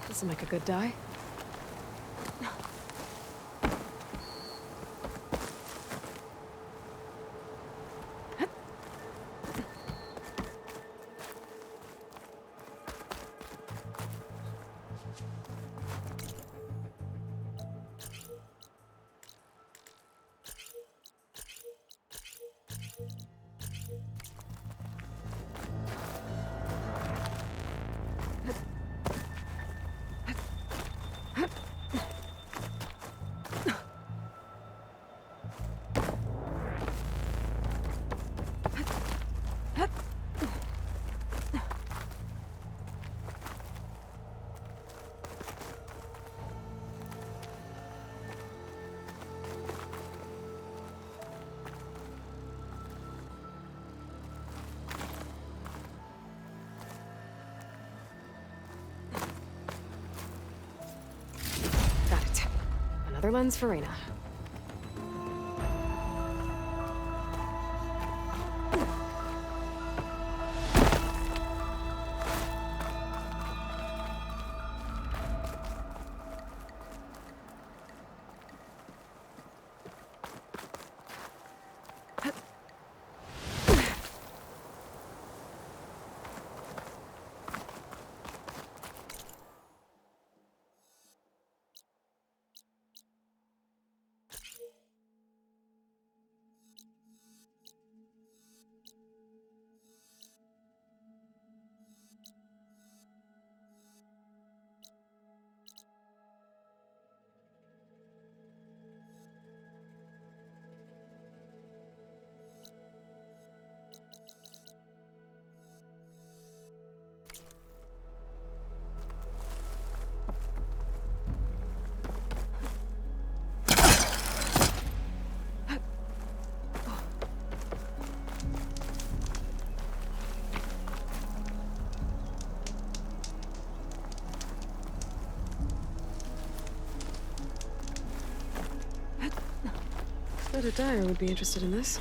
This'll make a good die. Another lens for Reyna. I bet a dyer would be interested in this.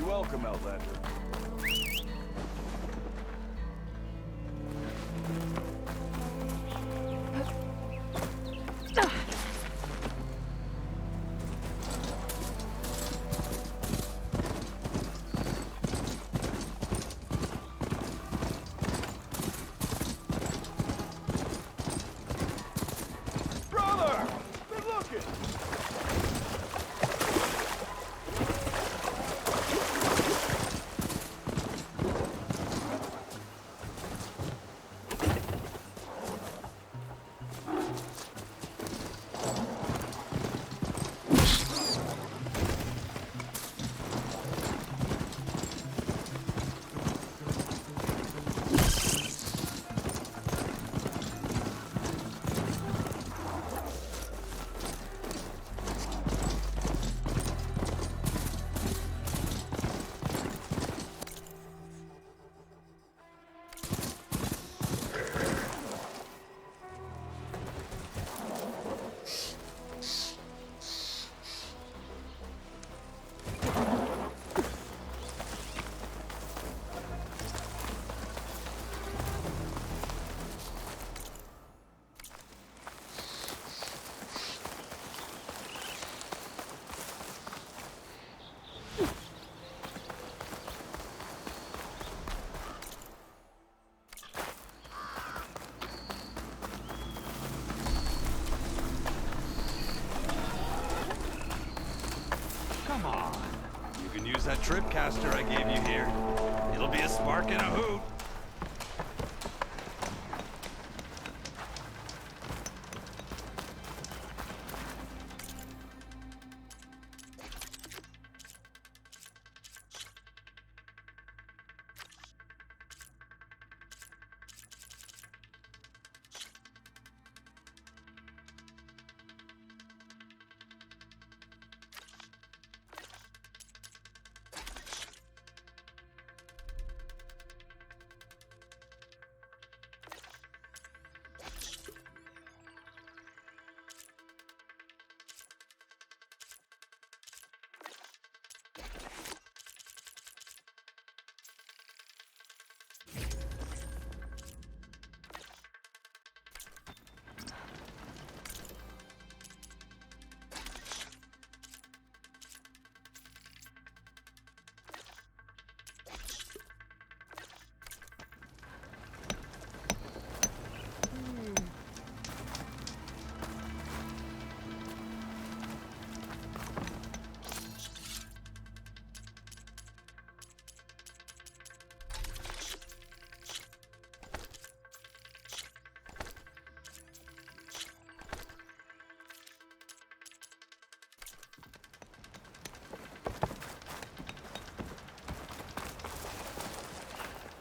welcome, Outlander. Come on. You can use that trip caster I gave you here. It'll be a spark and a hoot.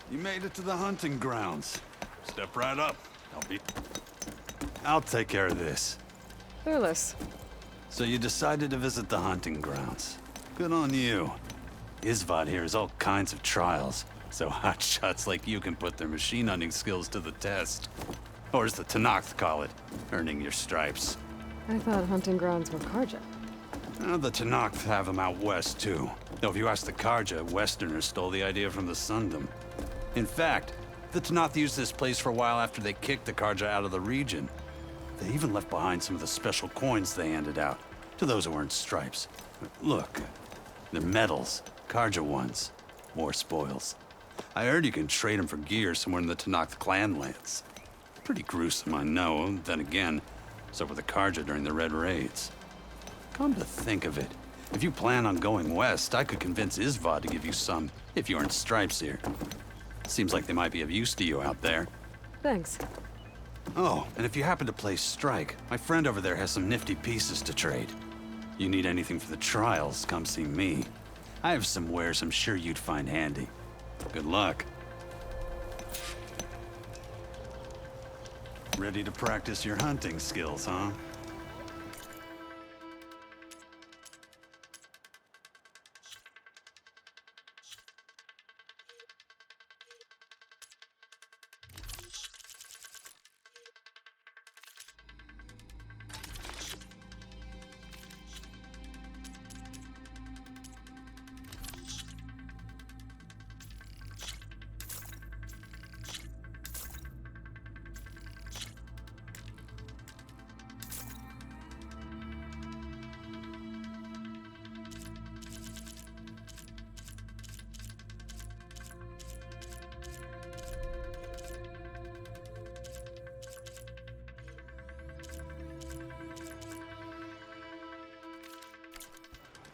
You made it to the hunting grounds. Step right up. I'll take care of this. Fearless. So you decided to visit the hunting grounds. Good on you. Isvad here has all kinds of trials, so hotshots like you can put their machine hunting skills to the test. Or as the Tenakth call it, earning your stripes. I thought hunting grounds were Karja. The Tenakth have them out west, too. Though if you ask the Karja, Westerners stole the idea from the Sundom. In fact, the Tenakth used this place for a while after they kicked the Karja out of the region. They even left behind some of the special coins they handed out, to those who earned stripes. Look, they're medals, Karja ones, more spoils. I heard you can trade them for gear somewhere in the Tenakth clan lands. Pretty gruesome, I know, then again, so were the Karja during the Red Raids. Come to think of it, if you plan on going west, I could convince Isvad to give you some, if you earn stripes here. Seems like they might be of use to you out there. Thanks. Oh, and if you happen to play Strike, my friend over there has some nifty pieces to trade. You need anything for the trials, come see me. I have some wares I'm sure you'd find handy. Good luck. Ready to practice your hunting skills, huh?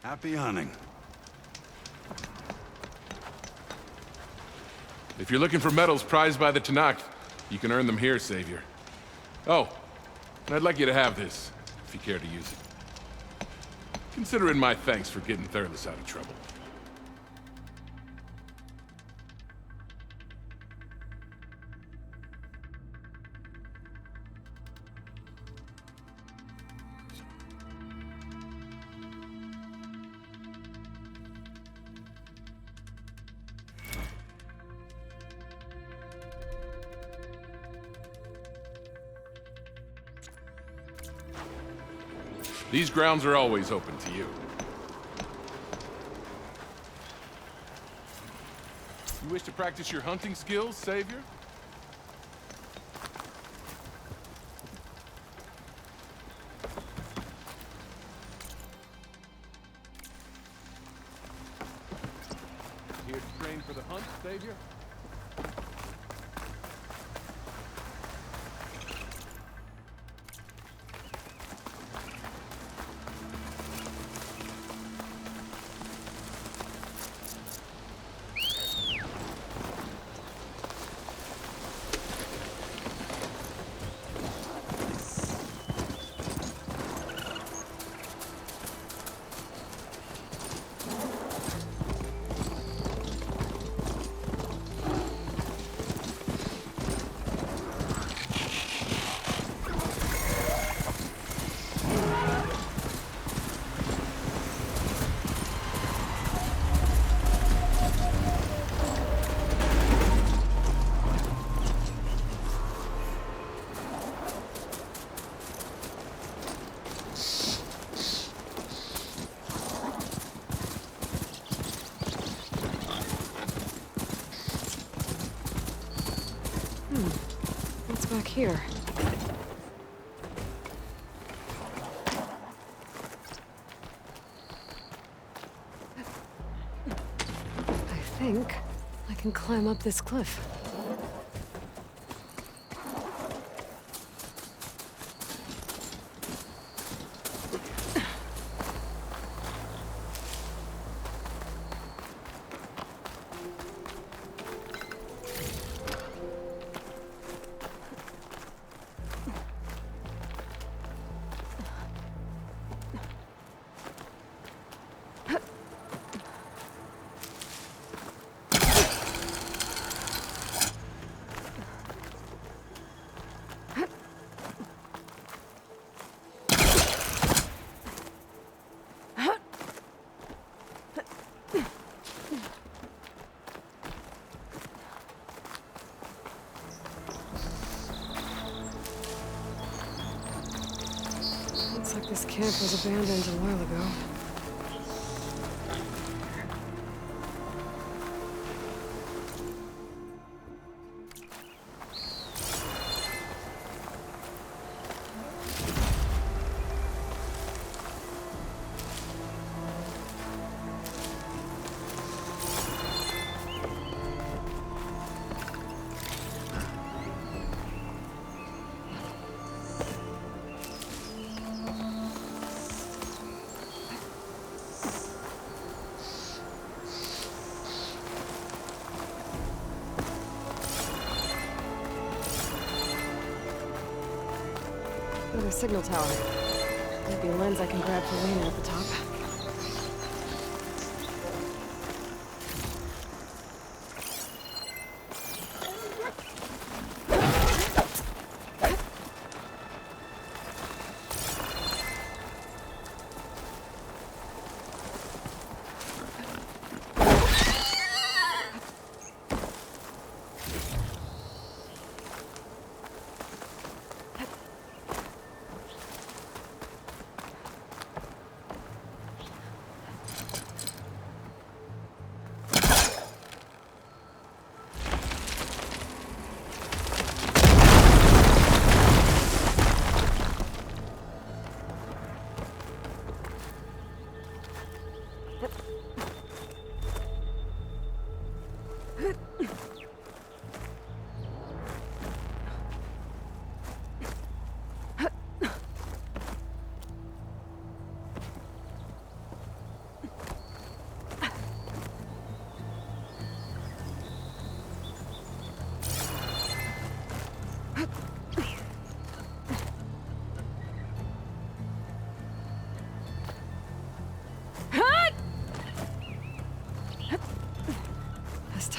Happy hunting. If you're looking for medals prized by the Tanakh, you can earn them here, Savior. Oh, and I'd like you to have this, if you care to use it. Consider it my thanks for getting Thurles out of trouble. These grounds are always open to you. You wish to practice your hunting skills, Savior? Here to train for the hunt, Savior? What's back here? I think I can climb up this cliff. Looks like this camp was abandoned a while ago. Another signal tower. Might be a lens I can grab for Lena at the top.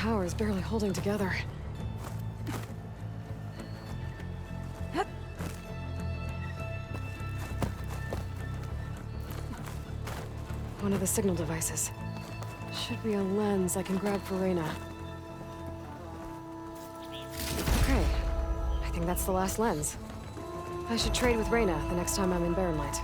tower is barely holding together. One of the signal devices. Should be a lens I can grab for Reyna. Okay, I think that's the last lens. I should trade with Reyna the next time I'm in Barren Light.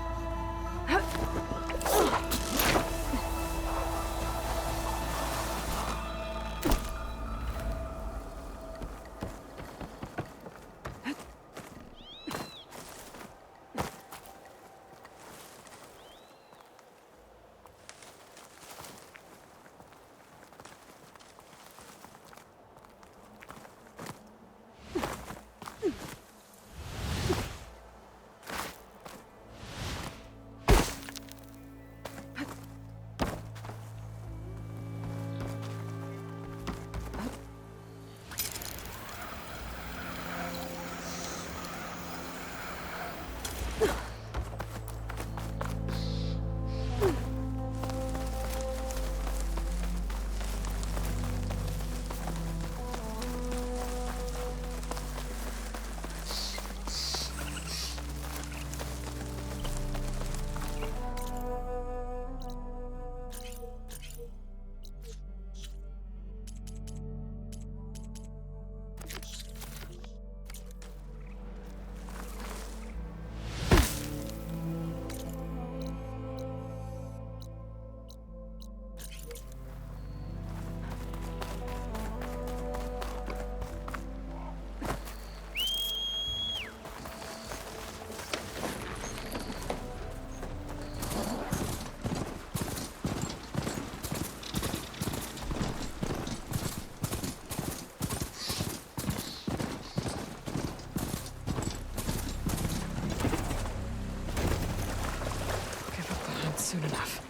Soon enough.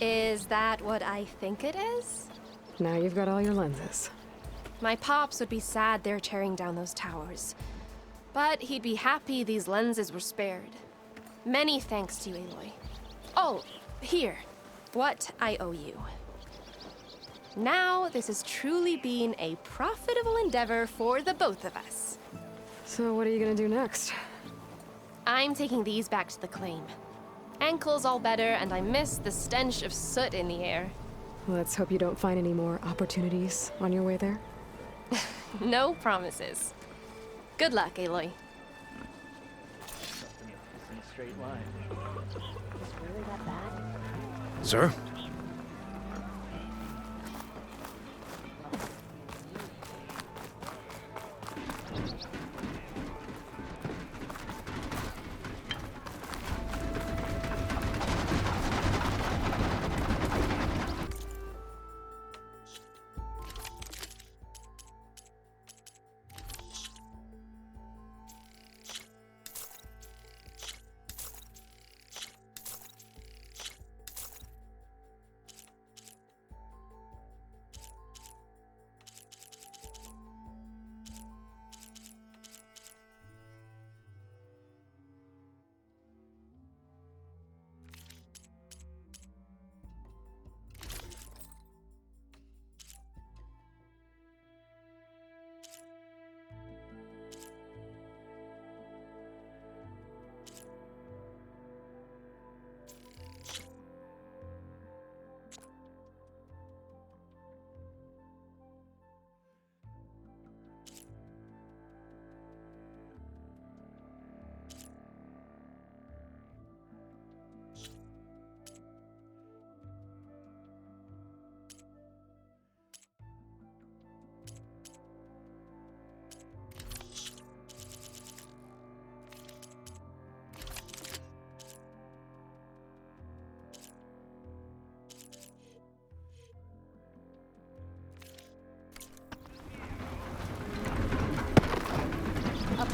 Is that what I think it is? Now you've got all your lenses. My pops would be sad they're tearing down those towers. But he'd be happy these lenses were spared. Many thanks to you, Aloy. Oh, here. What I owe you. Now, this has truly been a profitable endeavor for the both of us. So what are you gonna do next? I'm taking these back to the claim. Ankle's all better, and I miss the stench of soot in the air. Let's hope you don't find any more opportunities on your way there. No promises. Good luck, Aloy. Sir?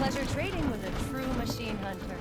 pleasure trading with a true machine hunter.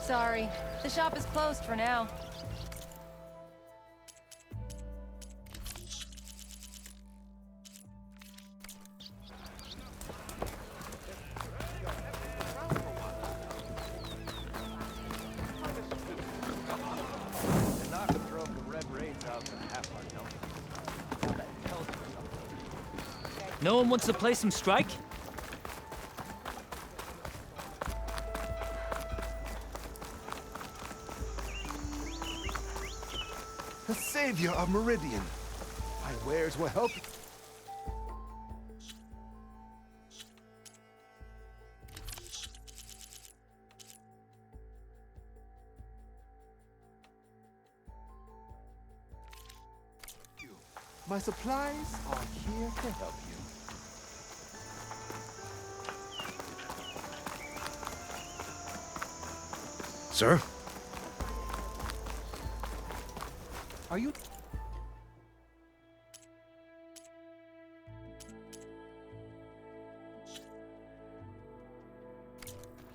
Sorry, the shop is closed for now. No one wants to play some strike? The savior of Meridian. My wares will help. My supplies are here to help you. Sir? Are you?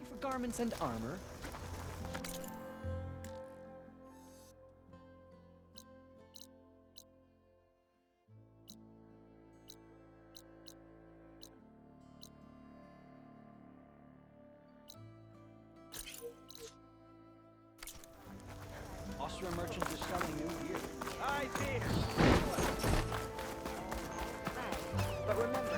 For garments and armor. Austria merchants are selling new gear. I see. But remember,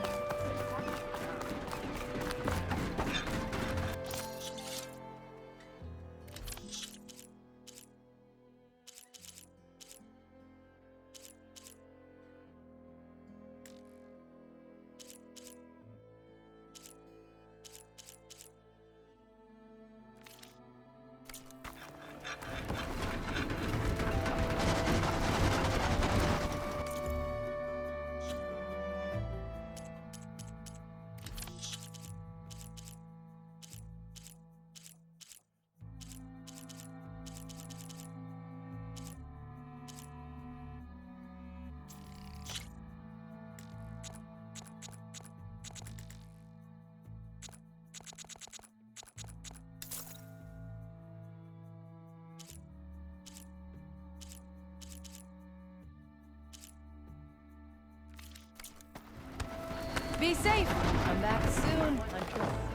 Be safe. Come back soon, Huntress.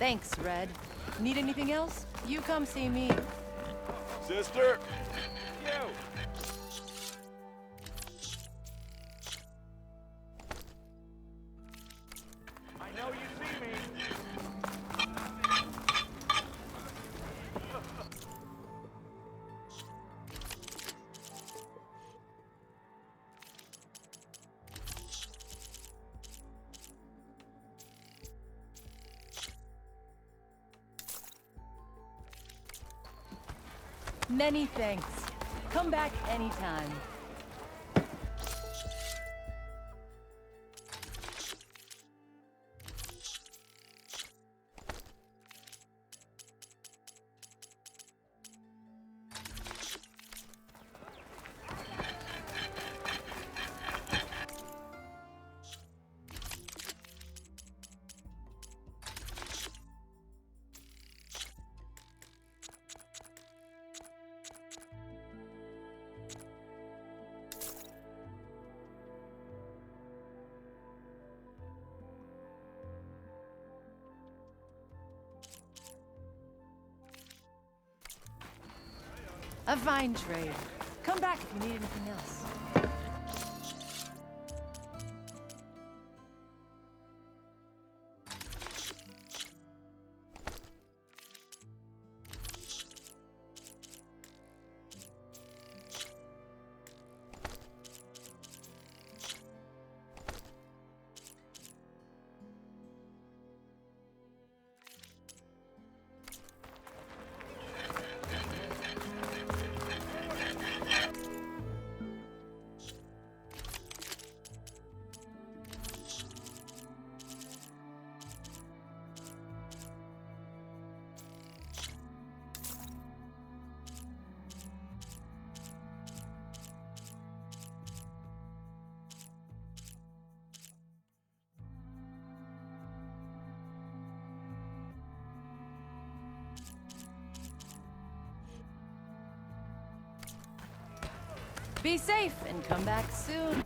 Thanks, Red. Need anything else? You come see me. Sister! You! I know you see me. Many thanks. Come back anytime. A fine trade. Come back if you need anything else. Be safe and come back soon.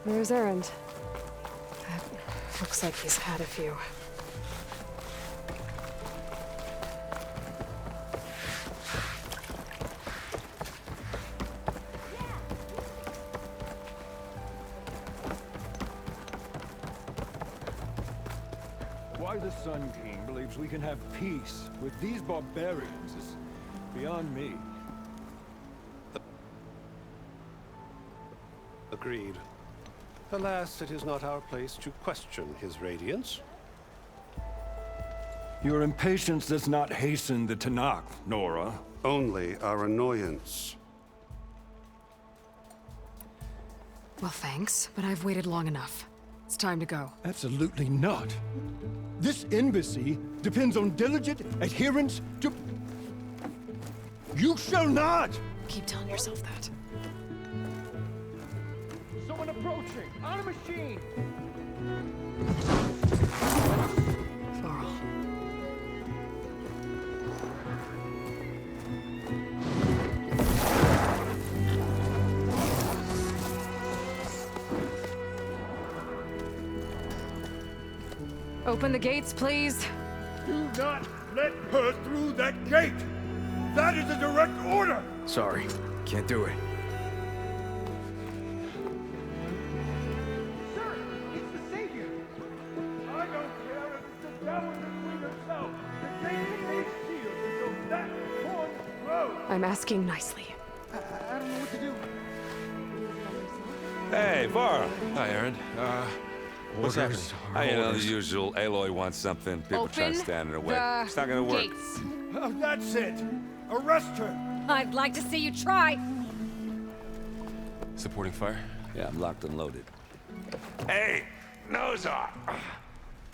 There's Errand. Looks like he's had a few. Why the Sun King believes we can have peace with these barbarians is beyond me. Agreed. Alas, it is not our place to question his radiance. Your impatience does not hasten the Tanakh, Nora. Only our annoyance. Well, thanks, but I've waited long enough. It's time to go. Absolutely not. This embassy depends on diligent adherence to... You shall not! Keep telling yourself that. Someone approaching! On a machine! Laurel. Open the gates, please. Do not let her through that gate! That is a direct order! Sorry, can't do it. Sir, it's the Savior! I don't care if it's the devil the Queen herself! The gate is sealed until that horn grows! I'm asking nicely. I don't know what to do. Hey, Varl. Hi, Aaron. What's happening? You know, the usual. Aloy wants something. People try to stand in her way. It's not gonna work. Oh, that's it! Arrest her! I'd like to see you try. Supporting fire? Yeah, I'm locked and loaded. Hey, Nozar!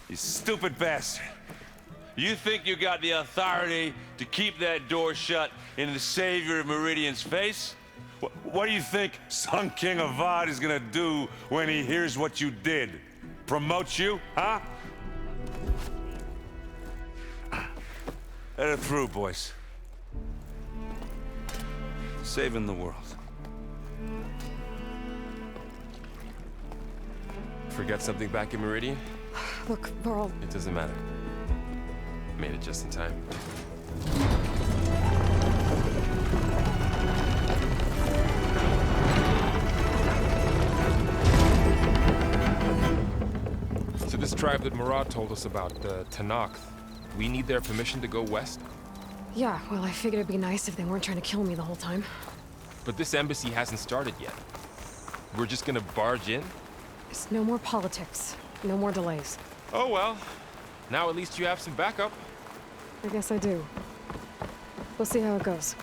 You stupid bastard. You think you got the authority to keep that door shut in the Savior of Meridian's face? What do you think Sun King Avad is gonna do when he hears what you did? Promote you, huh? Let it through, boys. Saving the world. Forget something back in Meridian? Look, Laurel. It doesn't matter. Made it just in time. So this tribe that Murad told us about, the Tanakh, we need their permission to go west? Yeah, well, I figured it'd be nice if they weren't trying to kill me the whole time. But this embassy hasn't started yet. We're just gonna barge in? It's no more politics. No more delays. Oh well. Now at least you have some backup. I guess I do. We'll see how it goes.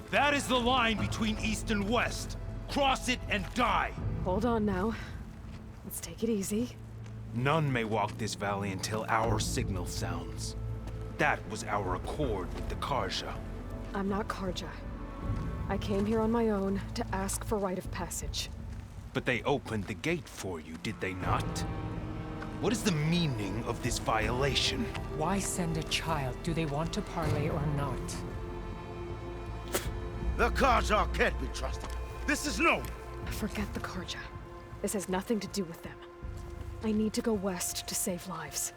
That is the line between East and West. Cross it and die. Hold on now. Let's take it easy. None may walk this valley until our signal sounds. That was our accord with the Karja. I'm not Karja. I came here on my own to ask for rite of passage. But they opened the gate for you, did they not? What is the meaning of this violation? Why send a child? Do they want to parley or not? The Karja can't be trusted. This is no. Forget the Karja. This has nothing to do with them. I need to go west to save lives.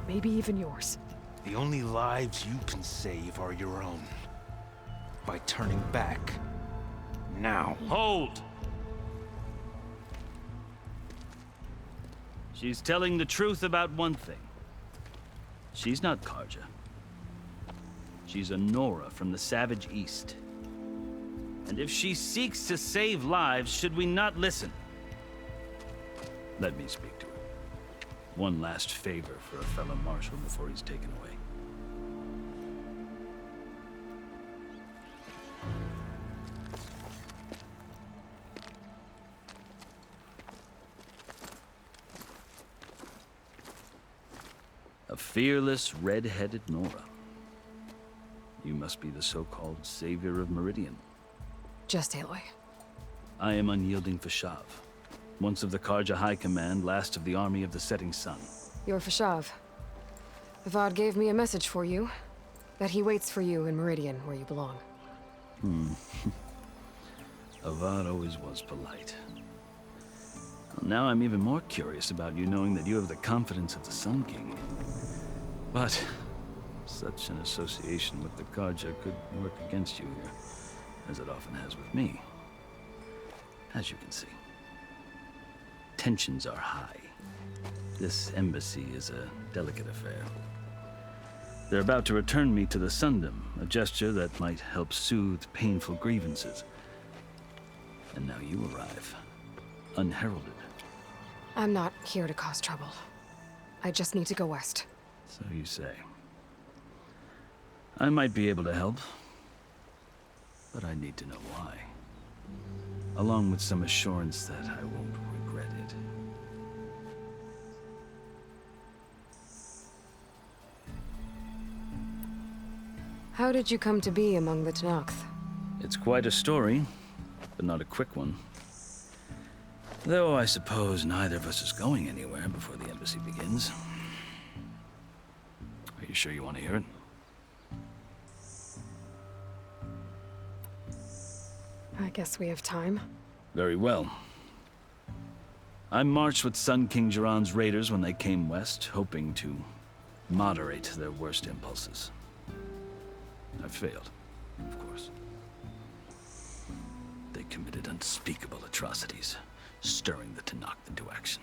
Maybe even yours. The only lives you can save are your own. By turning back. Now. Hold! She's telling the truth about one thing. She's not Karja. She's a Nora from the Savage East. And if she seeks to save lives, should we not listen? Let me speak to her. One last favor for a fellow marshal before he's taken away. A fearless, red-headed Nora. You must be the so-called savior of Meridian. Just Aloy. I am unyielding Fashav, once of the Karja High Command, last of the army of the setting sun. You're Fashav. Avad gave me a message for you. That he waits for you in Meridian, where you belong. Avad always was polite. Well, now I'm even more curious about you knowing that you have the confidence of the Sun King. But such an association with the Karja could work against you here, as it often has with me. As you can see, tensions are high. This embassy is a delicate affair. They're about to return me to the Sundom, a gesture that might help soothe painful grievances. And now you arrive, unheralded. I'm not here to cause trouble. I just need to go west. So you say. I might be able to help, but I need to know why. Along with some assurance that I won't regret it. How did you come to be among the Tenakth? It's quite a story, but not a quick one. Though I suppose neither of us is going anywhere before the embassy begins. Are you sure you want to hear it? I guess we have time. Very well. I marched with Sun King Jiran's raiders when they came west, hoping to moderate their worst impulses. I failed, of course. They committed unspeakable atrocities, stirring the Tenakth into action.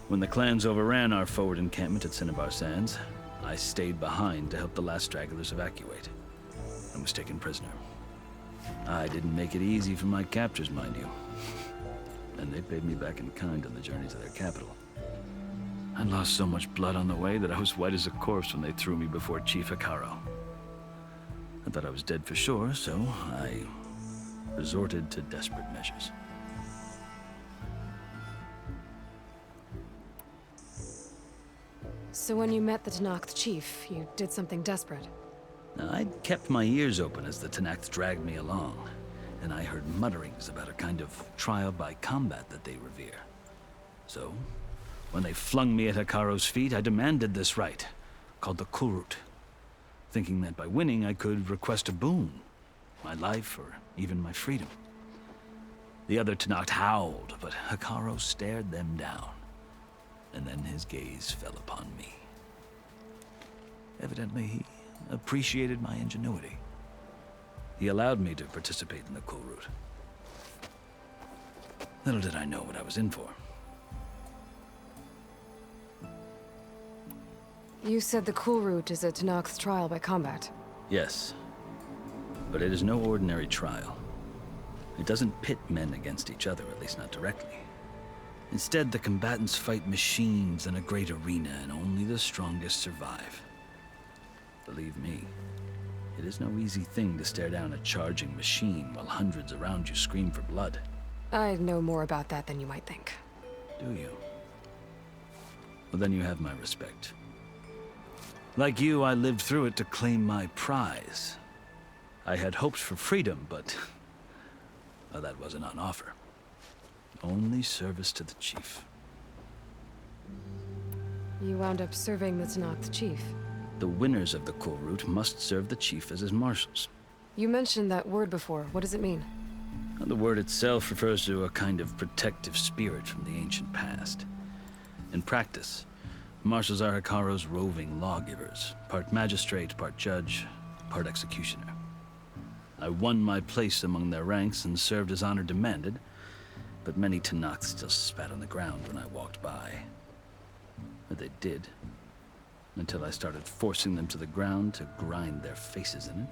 When the clans overran our forward encampment at Cinnabar Sands, I stayed behind to help the last stragglers evacuate, and was taken prisoner. I didn't make it easy for my captors, mind you. And they paid me back in kind on the journey to their capital. I lost so much blood on the way that I was white as a corpse when they threw me before Chief Hekaro. I thought I was dead for sure, so I resorted to desperate measures. So when you met the Tenakth chief, you did something desperate. Now, I'd kept my ears open as the Tenakth dragged me along, and I heard mutterings about a kind of trial by combat that they revere. So, when they flung me at Hekaro's feet, I demanded this right, called the Kulrut, thinking that by winning I could request a boon, my life or even my freedom. The other Tenakth howled, but Hekaro stared them down, and then his gaze fell upon me. Evidently, he appreciated my ingenuity. He allowed me to participate in the Kulrut. Little did I know what I was in for. You said the Kulrut is a Tenakth trial by combat. Yes, but it is no ordinary trial. It doesn't pit men against each other, at least not directly. Instead, the combatants fight machines in a great arena, and only the strongest survive. Believe me, it is no easy thing to stare down a charging machine while hundreds around you scream for blood. I know more about that than you might think. Do you? Well, then you have my respect. Like you, I lived through it to claim my prize. I had hoped for freedom, but well, that wasn't on offer. Only service to the chief. You wound up serving the Tenakth chief. The winners of the Kulrut must serve the chief as his marshals. You mentioned that word before. What does it mean? The word itself refers to a kind of protective spirit from the ancient past. In practice, marshals are Hekaro's roving lawgivers, part magistrate, part judge, part executioner. I won my place among their ranks and served as honor demanded, but many Tenakth still spat on the ground when I walked by. But they did, until I started forcing them to the ground to grind their faces in it.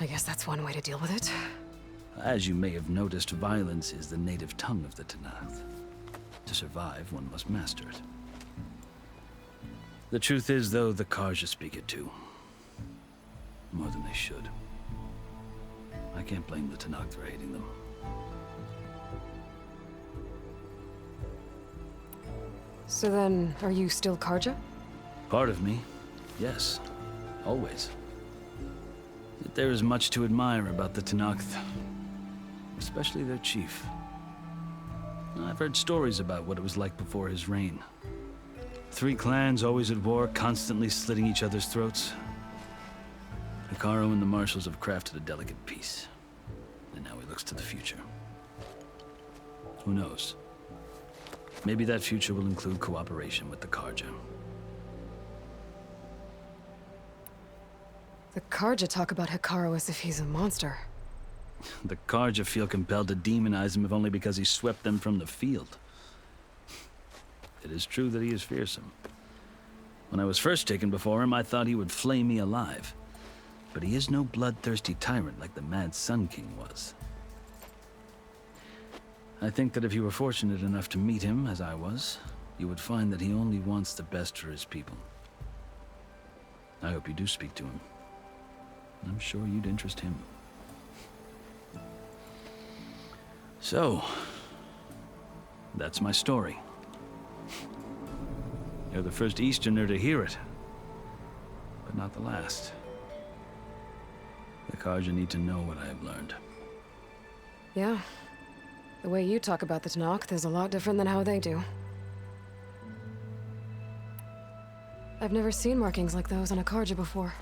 I guess that's one way to deal with it. As you may have noticed, violence is the native tongue of the Tenakth. To survive, one must master it. The truth is, though, the Karja speak it too. More than they should. I can't blame the Tenakth for hating them. So then, are you still Karja? Part of me. Yes, always. Yet there is much to admire about the Tenakth, especially their chief. I've heard stories about what it was like before his reign. 3 clans always at war, constantly slitting each other's throats. Hekarro and the marshals have crafted a delicate peace, and now he looks to the future. Who knows? Maybe that future will include cooperation with the Carja. The Carja talk about Hekarro as if he's a monster. The Carja feel compelled to demonize him if only because he swept them from the field. It is true that he is fearsome. When I was first taken before him, I thought he would flay me alive. But he is no bloodthirsty tyrant like the Mad Sun King was. I think that if you were fortunate enough to meet him, as I was, you would find that he only wants the best for his people. I hope you do speak to him. I'm sure you'd interest him. So, that's my story. You're the first Easterner to hear it, but not the last. The Carja need to know what I have learned. Yeah. The way you talk about the Tenakth is a lot different than how they do. I've never seen markings like those on a Carja before.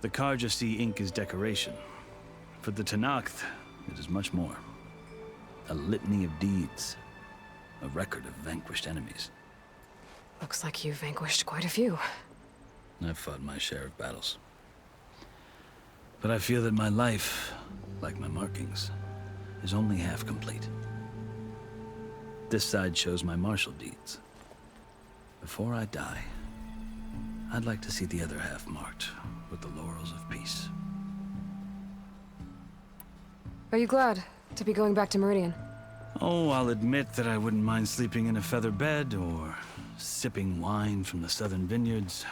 The Carja see ink as decoration. For the Tenakth, it is much more. A litany of deeds. A record of vanquished enemies. Looks like you've vanquished quite a few. I've fought my share of battles. But I feel that my life, like my markings, is only half complete. This side shows my martial deeds. Before I die, I'd like to see the other half marked with the laurels of peace. Are you glad to be going back to Meridian? Oh, I'll admit that I wouldn't mind sleeping in a feather bed or sipping wine from the southern vineyards.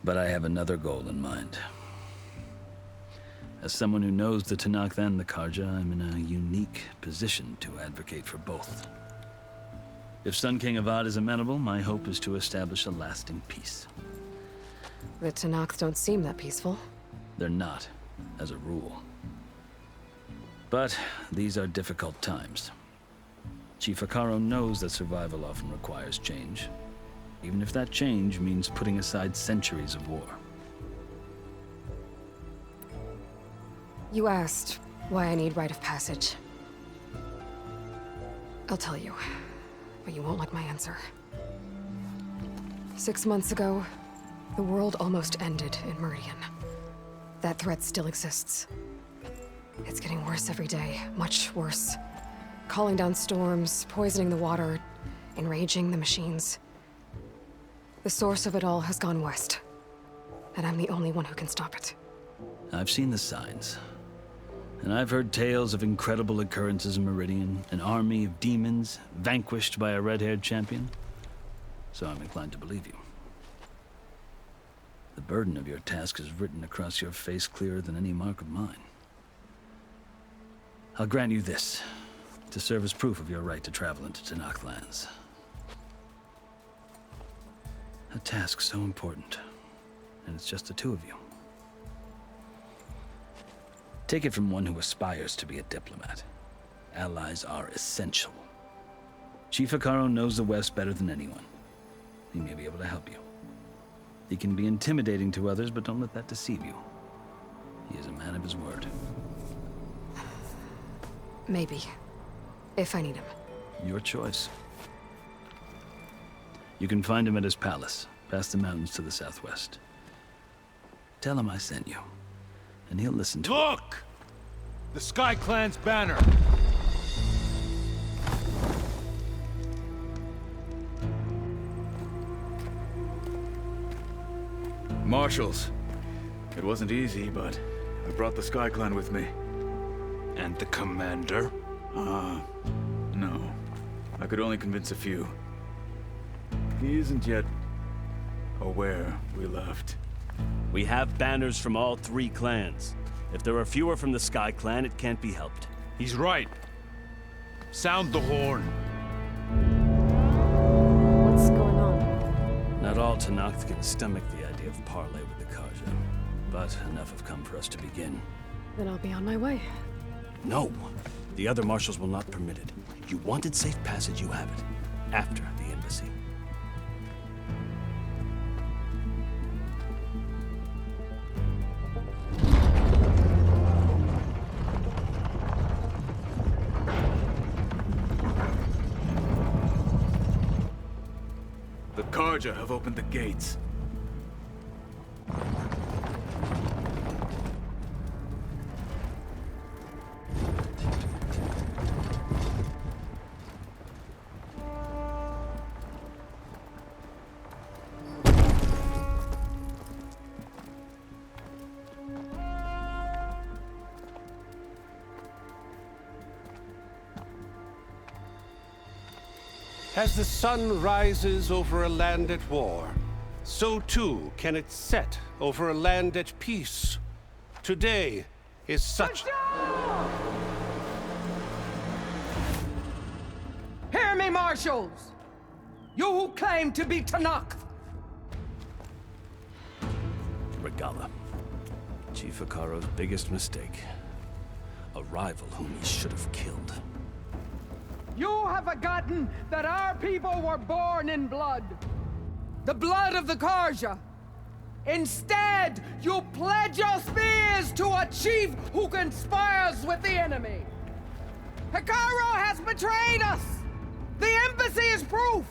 But I have another goal in mind. As someone who knows the Tenakth and the Carja, I'm in a unique position to advocate for both. If Sun King Avad is amenable, my hope is to establish a lasting peace. The Tenakth don't seem that peaceful. They're not, as a rule. But these are difficult times. Chief Hekarro knows that survival often requires change, even if that change means putting aside centuries of war. You asked why I need rite of passage. I'll tell you, but you won't like my answer. 6 months ago, the world almost ended in Meridian. That threat still exists. It's getting worse every day, much worse. Calling down storms, poisoning the water, enraging the machines. The source of it all has gone west, and I'm the only one who can stop it. I've seen the signs. And I've heard tales of incredible occurrences in Meridian, an army of demons vanquished by a red-haired champion. So I'm inclined to believe you. The burden of your task is written across your face clearer than any mark of mine. I'll grant you this, to serve as proof of your right to travel into Tenakth lands. A task so important, and it's just the two of you. Take it from one who aspires to be a diplomat. Allies are essential. Chief Hekarro knows the West better than anyone. He may be able to help you. He can be intimidating to others, but don't let that deceive you. He is a man of his word. Maybe. If I need him. Your choice. You can find him at his palace, past the mountains to the southwest. Tell him I sent you, and he'll listen to it. Look! The Sky Clan's banner! Marshals. It wasn't easy, but I brought the Sky Clan with me. And the commander? No. I could only convince a few. He isn't yet aware we left. We have banners from all 3 clans. If there are fewer from the Sky Clan, it can't be helped. He's right. Sound the horn. What's going on? Not Not all Tenakth can stomach the idea of parley with the Karja, but enough have come for us to begin. Then I'll be on my way. No! The other marshals will not permit it. You wanted safe passage, you have it. After the embassy. The Karja have opened the gates. As the sun rises over a land at war, so too can it set over a land at peace. Today is such... Hear me, marshals! You who claim to be Tenakth! Regalla. Chief Akaro's biggest mistake. A rival whom he should have killed. You have forgotten that our people were born in blood. The blood of the Karja. Instead, you pledge your spears to a chief who conspires with the enemy. Hekarro has betrayed us. The embassy is proof.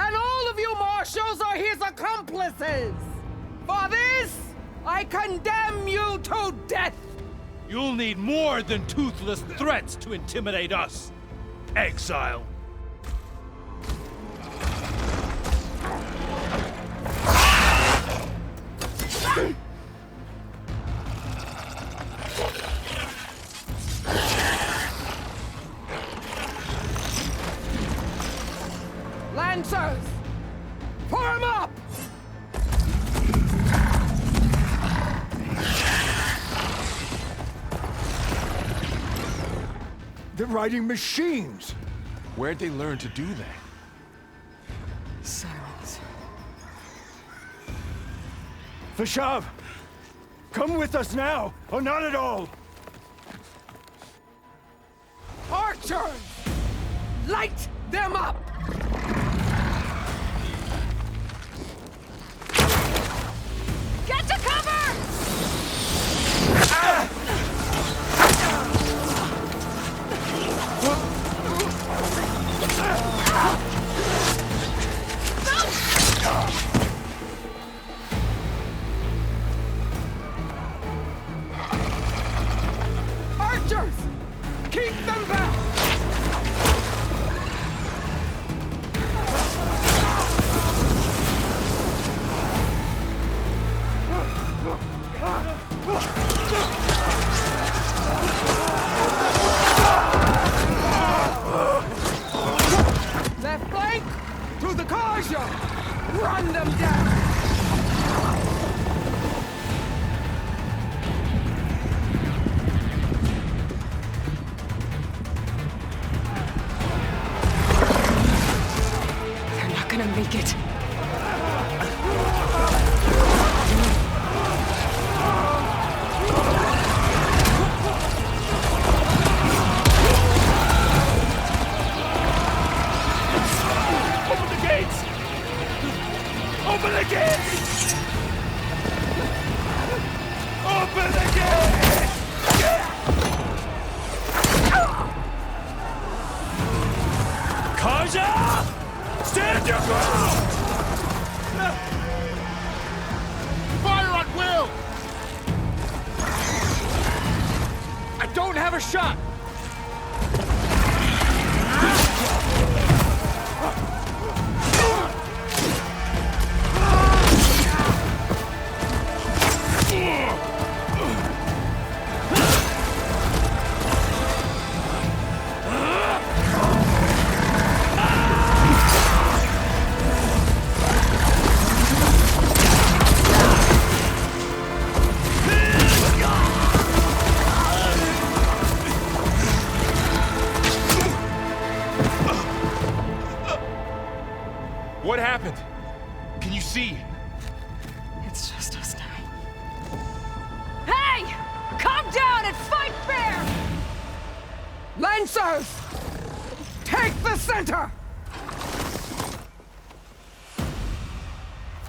And all of you marshals are his accomplices. For this, I condemn you to death. You'll need more than toothless threats to intimidate us. Exile. Lancers, form up! They're riding machines! Where'd they learn to do that? Silence. Vashav! Come with us now, or not at all! Archers! Light them up! Get to cover! Archers! Keep them back! Left flank! To the Karja! Run them down! They're not gonna make it. Open the gates! Open the gates! Open the gates! Karja! Stand your ground! Fire at will! I don't have a shot! Can you see? It's just us now. Hey! Come down and fight fair! Lancers! Take the center!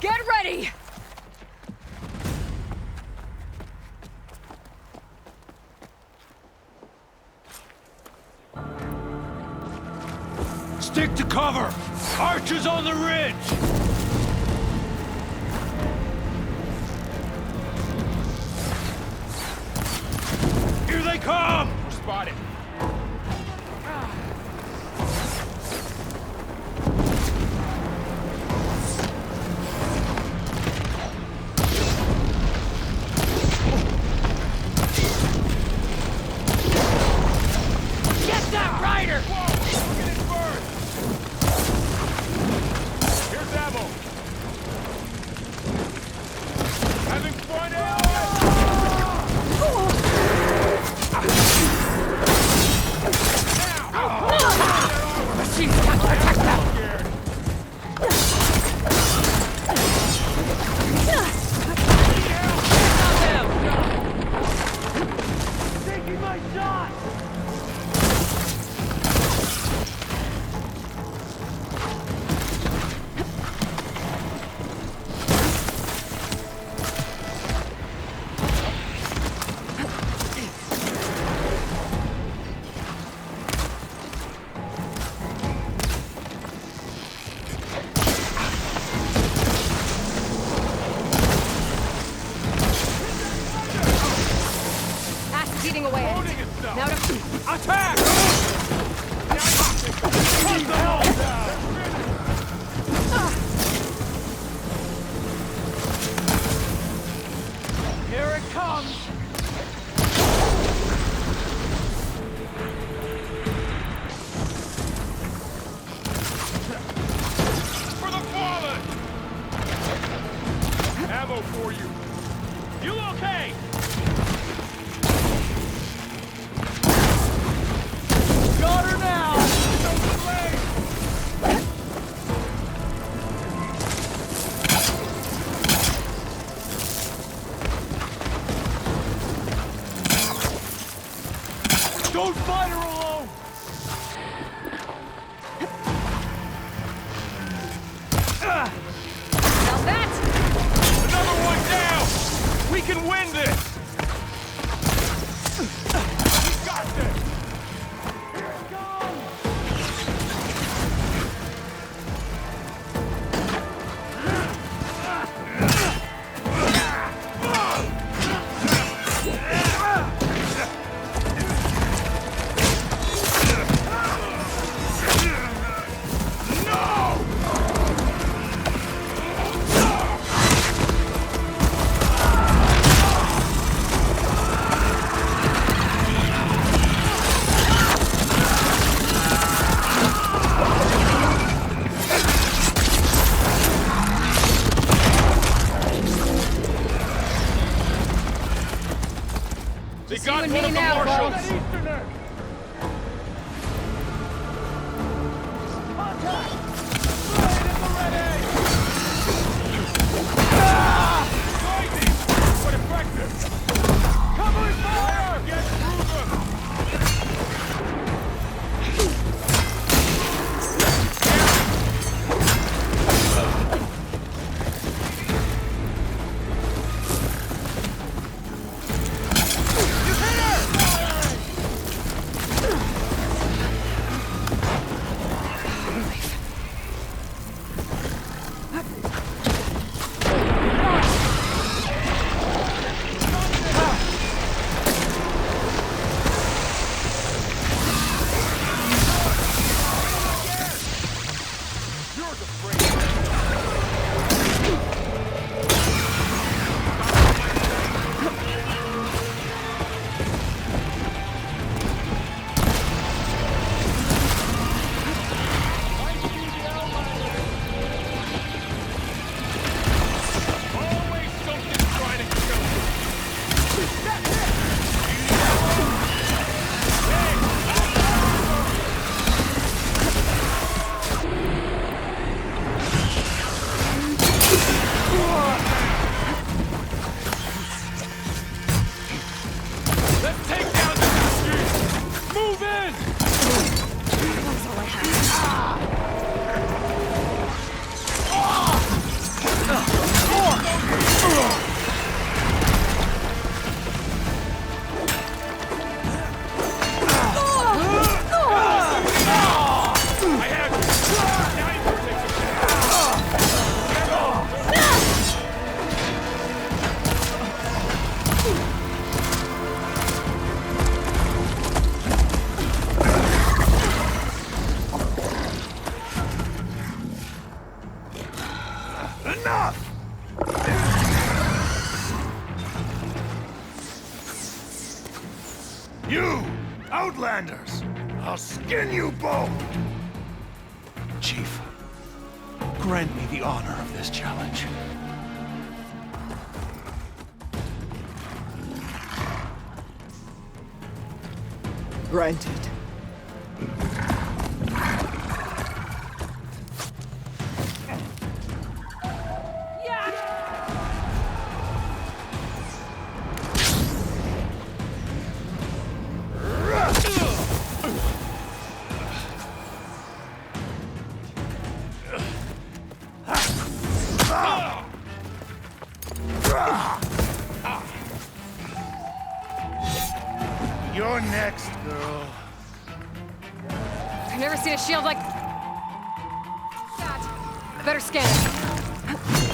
Get ready! Stick to cover! Archers on the ridge! Here they come! We're spotted. Get that rider! Here's ammo. Having fun, Machine's got to protect them! Taking my shot! That's eating away at it. Now to... Attack! Cut the hell down! Here it comes! For the fallen! Ammo for you. You okay? Got her now! Don't fight her alone! Now that... Another one down! We can win this! We got this! Here it comes! They Just got you and one me of the now, marshals! folks. Easterner! Contact! Blade at the ready! Noisy, but effective! Cover fire! Get through them! You hit her! You! Outlanders! I'll skin you both! Chief, grant me the honor of this challenge. Granted. You're next, girl. I've never seen a shield like that. I better scan it.